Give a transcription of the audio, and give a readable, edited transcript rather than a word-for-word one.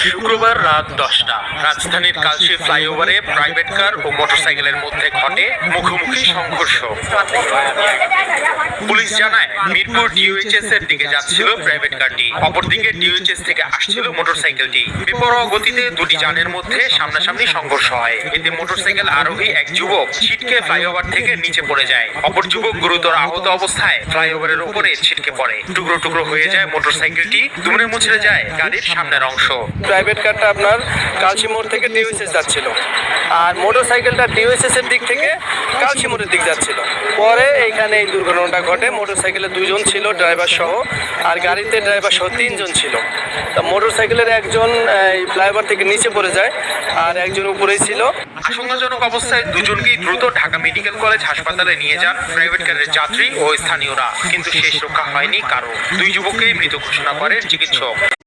শুক্রবার রাত 10টা রাজধানীর কালশী ফ্লাইওভারে প্রাইভেট কার ও মোটরসাইকেলের মধ্যে ঘটে মুখোমুখি সংঘর্ষ। পুলিশ জানায়, মিরপুর ডিওএইচএস এর দিকে যাচ্ছিল প্রাইভেট কারটি, অপরদিকে ডিওএইচএস থেকে আসছিল মোটরসাইকেলটি। বেপরোয়া গতিতে দুটি যানের মধ্যে সামনাসামনি সংঘর্ষ হয়। এতে মোটরসাইকেল আরোহী এক যুবক ছিটকে ফ্লাইওভার থেকে নিচে পড়ে যায়। অপর যুবক গুরুতর আহত অবস্থায় ফ্লাইওভারের উপরে ছিটকে পড়ে। টুকরো টুকরো হয়ে যায় মোটরসাইকেলটি, দুমড়ে মুচড়ে যায় গাড়ির সামনের অংশ। প্রাইভেট কারটা আপনার কালশী মোড় থেকে ডিওএইচএস যাচ্ছিল, আর মোটরসাইকেলটা ডিওএইচএস এর দিক থেকে কালশী মোড়ের দিক যাচ্ছিল। পরে এইখানে এই দুর্ঘটনাটা ঘটে। মোটরসাইকেলে 2 জন ছিল, ড্রাইভার সহ, আর গাড়িতে ড্রাইভার সহ 3 জন ছিল। তা মোটরসাইকেলের একজন এই ফ্লাইওভার থেকে নিচে পড়ে যায়, আর একজন উপরেই ছিল। আশঙ্কাজনক অবস্থায় দুজনকেই দ্রুত ঢাকা মেডিকেল কলেজ হাসপাতালে নিয়ে যান প্রাইভেট কারের যাত্রী ও স্থানীয়রা, কিন্তু শেষ রক্ষা হয়নি কারো। 2 যুবককেই মৃত ঘোষণা করে চিকিৎসক।